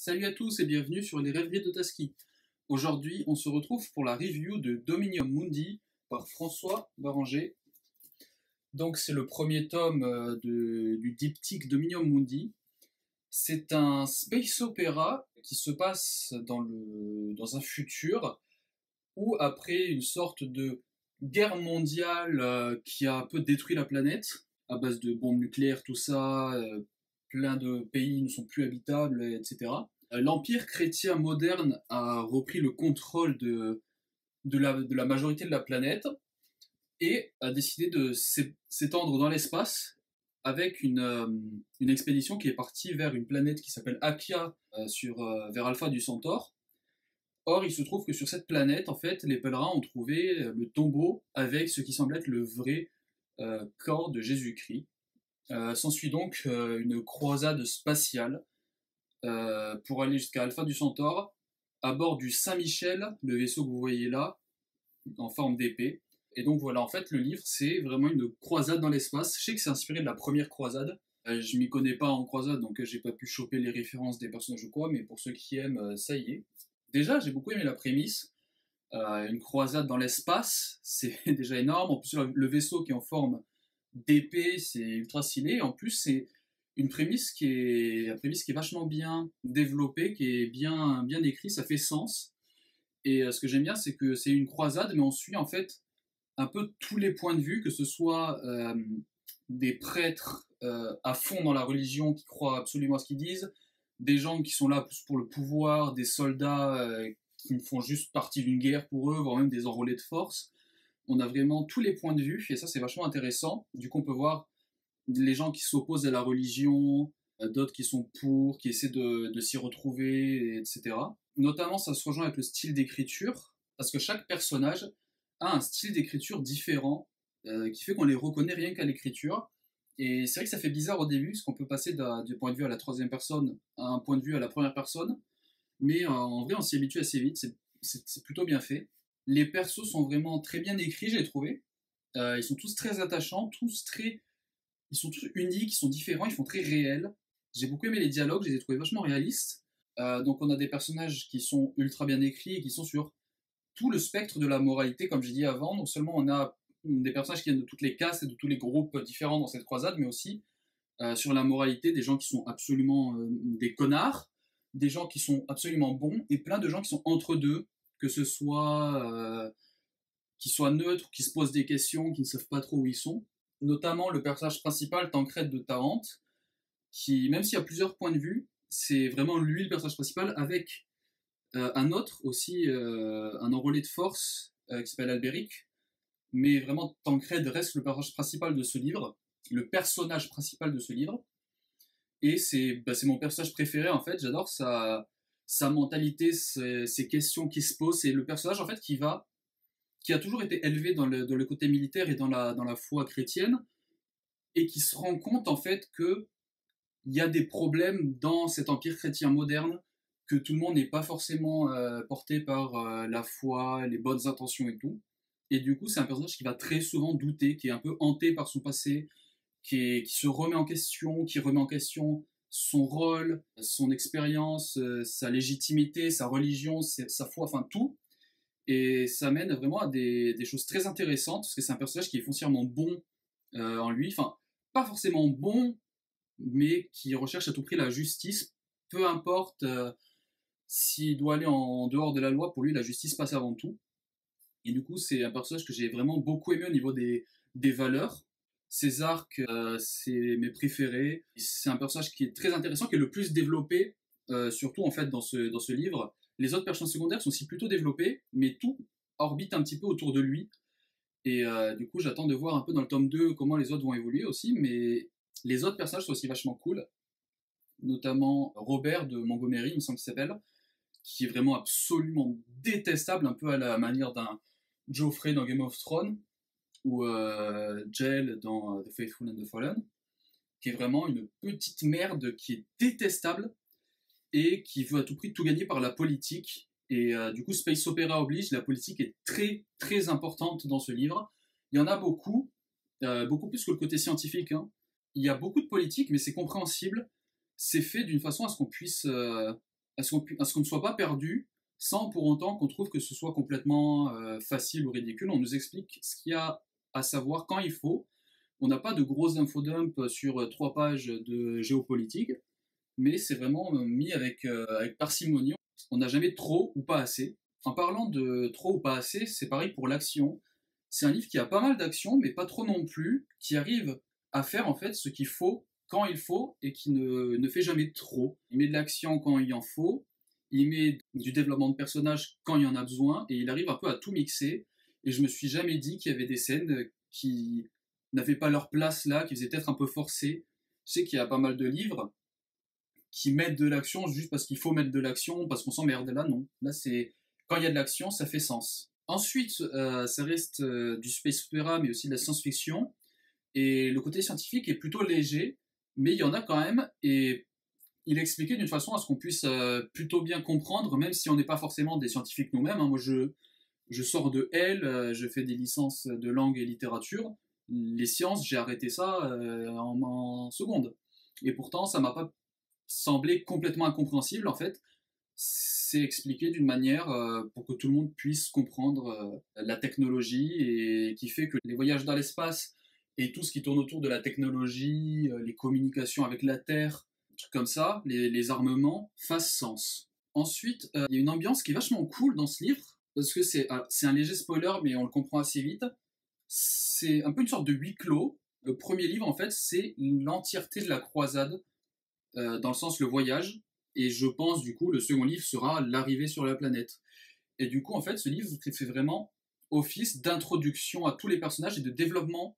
Salut à tous et bienvenue sur les rêveries de Taski. Aujourd'hui, on se retrouve pour la review de Dominium Mundi par François Baranger. Donc, c'est le premier tome du diptyque Dominium Mundi. C'est un space opéra qui se passe dans un futur où, après une sorte de guerre mondiale qui a un peu détruit la planète, à base de bombes nucléaires, tout ça, plein de pays ne sont plus habitables, etc. L'Empire chrétien moderne a repris le contrôle de la majorité de la planète et a décidé de s'étendre dans l'espace avec une expédition qui est partie vers une planète qui s'appelle Akia, vers Alpha du Centaure. Or, il se trouve que sur cette planète, en fait, les pèlerins ont trouvé le tombeau avec ce qui semble être le vrai corps de Jésus-Christ. S'ensuit donc une croisade spatiale pour aller jusqu'à Alpha du Centaure, à bord du Saint-Michel, le vaisseau que vous voyez là, en forme d'épée. Et donc voilà, en fait, le livre, c'est vraiment une croisade dans l'espace. Je sais que c'est inspiré de la première croisade. Je m'y connais pas en croisade, donc j'ai pas pu choper les références des personnages ou quoi, mais pour ceux qui aiment, ça y est. Déjà, j'ai beaucoup aimé la prémisse. Une croisade dans l'espace, c'est déjà énorme. En plus, le vaisseau qui est en forme d'épée, c'est ultra stylé. En plus, c'est une prémisse qui est vachement bien développée, qui est bien écrite, ça fait sens. Et ce que j'aime bien, c'est que c'est une croisade, mais on suit en fait un peu tous les points de vue, que ce soit des prêtres à fond dans la religion qui croient absolument à ce qu'ils disent, des gens qui sont là plus pour le pouvoir, des soldats qui font juste partie d'une guerre pour eux, voire même des enrôlés de force. On a vraiment tous les points de vue, et ça c'est vachement intéressant. Du coup on peut voir les gens qui s'opposent à la religion, d'autres qui sont pour, qui essaient de s'y retrouver, etc. Notamment ça se rejoint avec le style d'écriture, parce que chaque personnage a un style d'écriture différent, qui fait qu'on les reconnaît rien qu'à l'écriture. Et c'est vrai que ça fait bizarre au début, parce qu'on peut passer du point de vue à la troisième personne à un point de vue à la première personne, mais en vrai on s'y habitue assez vite, c'est plutôt bien fait. Les persos sont vraiment très bien écrits, j'ai trouvé. Ils sont tous très attachants, ils sont tous uniques, ils sont différents, ils font très réels. J'ai beaucoup aimé les dialogues, je les ai trouvés vachement réalistes. Donc on a des personnages qui sont ultra bien écrits et qui sont sur tout le spectre de la moralité, comme j'ai dit avant. Non seulement on a des personnages qui viennent de toutes les castes et de tous les groupes différents dans cette croisade, mais aussi sur la moralité, des gens qui sont absolument des connards, des gens qui sont absolument bons, et plein de gens qui sont entre deux, que ce soit qui soient neutres, qui se posent des questions, qui ne savent pas trop où ils sont. Notamment le personnage principal, Tancred de Tarente, qui, même s'il y a plusieurs points de vue, c'est vraiment lui le personnage principal, avec un autre aussi, un enrôlé de force qui s'appelle Albéric. Mais vraiment, Tancred reste le personnage principal de ce livre, le personnage principal de ce livre. Et c'est mon personnage préféré, en fait. J'adore sa mentalité, ses questions qui se posent. C'est le personnage, en fait, qui a toujours été élevé dans le côté militaire et dans la foi chrétienne, et qui se rend compte, en fait, que il y a des problèmes dans cet empire chrétien moderne, que tout le monde n'est pas forcément porté par la foi, les bonnes intentions et tout. Et du coup, c'est un personnage qui va très souvent douter, qui est un peu hanté par son passé, qui se remet en question, qui remet en question son rôle, son expérience, sa légitimité, sa religion, sa foi, enfin tout. Et ça mène vraiment à des choses très intéressantes, parce que c'est un personnage qui est foncièrement bon en lui, enfin, pas forcément bon, mais qui recherche à tout prix la justice, peu importe s'il doit aller en dehors de la loi, pour lui la justice passe avant tout. Et du coup c'est un personnage que j'ai vraiment beaucoup aimé au niveau des valeurs. Ses arcs, c'est mes préférés. C'est un personnage qui est très intéressant, qui est le plus développé, surtout en fait dans ce livre. Les autres personnages secondaires sont aussi plutôt développés, mais tout orbite un petit peu autour de lui. Et du coup, j'attends de voir un peu dans le tome 2 comment les autres vont évoluer aussi, mais les autres personnages sont aussi vachement cool, notamment Robert de Montgomery, il me semble qu'il s'appelle, qui est vraiment absolument détestable, un peu à la manière d'un Joffrey dans Game of Thrones, ou Jael dans The Faithful and the Fallen, qui est vraiment une petite merde qui est détestable, et qui veut à tout prix tout gagner par la politique. Et du coup, Space Opera oblige, la politique est très très importante dans ce livre. Il y en a beaucoup, beaucoup plus que le côté scientifique, hein. Il y a beaucoup de politique, mais c'est compréhensible. C'est fait d'une façon à ce qu'on puisse à ce qu'on ne soit pas perdu, sans pour autant qu'on trouve que ce soit complètement facile ou ridicule. On nous explique ce qu'il y a à savoir quand il faut. On n'a pas de grosses infodumps sur 3 pages de géopolitique, mais c'est vraiment mis avec parcimonie. On n'a jamais trop ou pas assez. En parlant de trop ou pas assez, c'est pareil pour l'action. C'est un livre qui a pas mal d'action, mais pas trop non plus, qui arrive à faire en fait ce qu'il faut quand il faut et qui ne fait jamais trop. Il met de l'action quand il en faut, il met du développement de personnages quand il y en a besoin, et il arrive un peu à tout mixer. Et je me suis jamais dit qu'il y avait des scènes qui n'avaient pas leur place là, qui faisaient peut-être un peu forcées. Je sais qu'il y a pas mal de livres qui mettent de l'action juste parce qu'il faut mettre de l'action, parce qu'on s'emmerde. Là, non. Là, c'est quand il y a de l'action, ça fait sens. Ensuite, ça reste du space opéra, mais aussi de la science-fiction. Et le côté scientifique est plutôt léger, mais il y en a quand même. Et il est expliqué d'une façon à ce qu'on puisse plutôt bien comprendre, même si on n'est pas forcément des scientifiques nous-mêmes. Hein. Moi, je sors de L, je fais des licences de langue et littérature. Les sciences, j'ai arrêté ça en seconde. Et pourtant, ça m'a pas semblé complètement incompréhensible, en fait. C'est expliqué d'une manière pour que tout le monde puisse comprendre la technologie, et qui fait que les voyages dans l'espace et tout ce qui tourne autour de la technologie, les communications avec la Terre, trucs comme ça, les armements, fassent sens. Ensuite, il y a une ambiance qui est vachement cool dans ce livre, parce que c'est un léger spoiler, mais on le comprend assez vite. C'est un peu une sorte de huis clos. Le premier livre, en fait, c'est l'entièreté de la croisade, dans le sens le voyage, et je pense du coup le second livre sera l'arrivée sur la planète. Et du coup en fait ce livre fait vraiment office d'introduction à tous les personnages et de développement,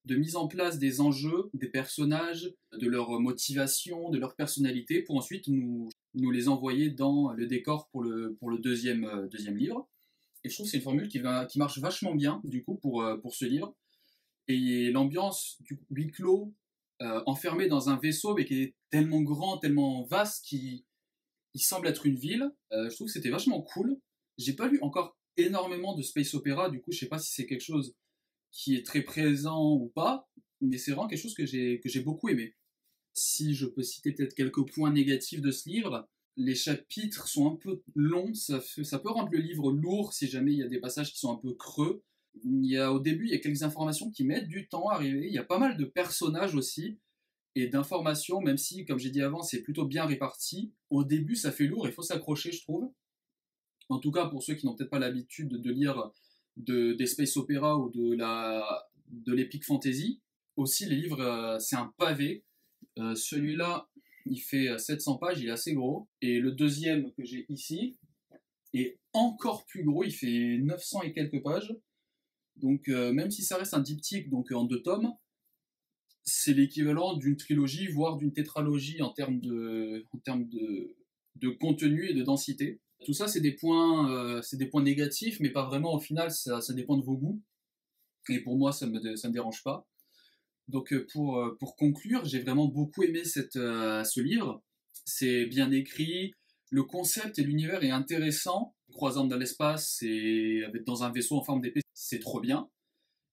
de mise en place des enjeux, des personnages, de leur motivation, de leur personnalité, pour ensuite nous les envoyer dans le décor pour le deuxième livre. Et je trouve que c'est une formule qui marche vachement bien du coup pour ce livre. Et l'ambiance du huis clos, enfermé dans un vaisseau, mais qui est tellement grand, tellement vaste, qu'il semble être une ville. Je trouve que c'était vachement cool. J'ai pas lu encore énormément de space opéra, du coup je sais pas si c'est quelque chose qui est très présent ou pas, mais c'est vraiment quelque chose que j'ai beaucoup aimé. Si je peux citer peut-être quelques points négatifs de ce livre, les chapitres sont un peu longs, ça peut rendre le livre lourd si jamais il y a des passages qui sont un peu creux. Au début, il y a quelques informations qui mettent du temps à arriver. Il y a pas mal de personnages aussi et d'informations, même si, comme j'ai dit avant, c'est plutôt bien réparti. Au début, ça fait lourd, il faut s'accrocher, je trouve. En tout cas, pour ceux qui n'ont peut-être pas l'habitude de lire des space opéra ou de l'epic fantasy. Aussi, les livres, c'est un pavé. Celui-là, il fait 700 pages, il est assez gros. Et le deuxième que j'ai ici est encore plus gros, il fait 900 et quelques pages. Donc même si ça reste un diptyque, donc en 2 tomes, c'est l'équivalent d'une trilogie, voire d'une tétralogie en termes de contenu et de densité. Tout ça, c'est des points négatifs, mais pas vraiment. Au final, ça dépend de vos goûts. Et pour moi, ça me dérange pas. Donc pour conclure, j'ai vraiment beaucoup aimé ce livre. C'est bien écrit, le concept et l'univers est intéressant. Croisant dans l'espace et dans un vaisseau en forme d'épée, c'est trop bien.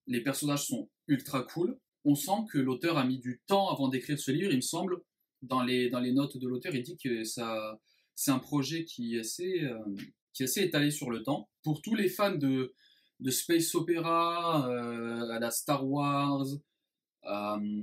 Les personnages sont ultra cool. On sent que l'auteur a mis du temps avant d'écrire ce livre, il me semble. Dans les notes de l'auteur, il dit que c'est un projet qui est assez étalé sur le temps. Pour tous les fans de space opéra, à la Star Wars,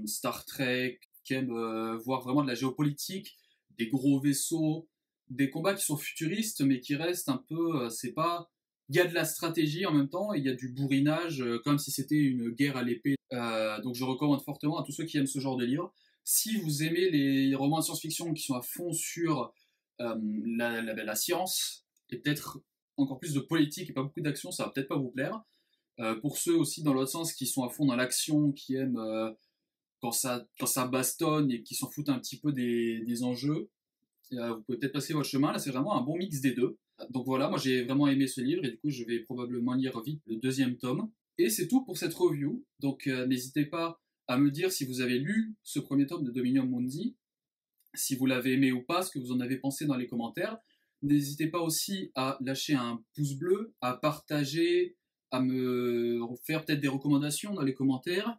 Star Trek, qui aiment voir vraiment de la géopolitique, des gros vaisseaux, des combats qui sont futuristes, mais qui restent un peu, c'est pas, il y a de la stratégie en même temps, et il y a du bourrinage, comme si c'était une guerre à l'épée. Donc je recommande fortement à tous ceux qui aiment ce genre de livre. Si vous aimez les romans de science-fiction qui sont à fond sur la science, et peut-être encore plus de politique et pas beaucoup d'action, ça va peut-être pas vous plaire. Pour ceux aussi dans l'autre sens qui sont à fond dans l'action, qui aiment quand ça bastonne et qui s'en foutent un petit peu des enjeux, vous pouvez peut-être passer votre chemin. Là, c'est vraiment un bon mix des deux. Donc voilà, moi j'ai vraiment aimé ce livre et du coup je vais probablement lire vite le deuxième tome. Et c'est tout pour cette review. Donc n'hésitez pas à me dire si vous avez lu ce premier tome de Dominium Mundi, si vous l'avez aimé ou pas, ce que vous en avez pensé dans les commentaires. N'hésitez pas aussi à lâcher un pouce bleu, à partager, à me faire peut-être des recommandations dans les commentaires.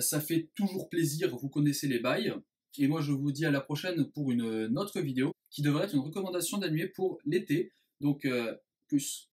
Ça fait toujours plaisir, vous connaissez les bails. Et moi, je vous dis à la prochaine pour une autre vidéo qui devrait être une recommandation d'animé pour l'été. Donc, plus.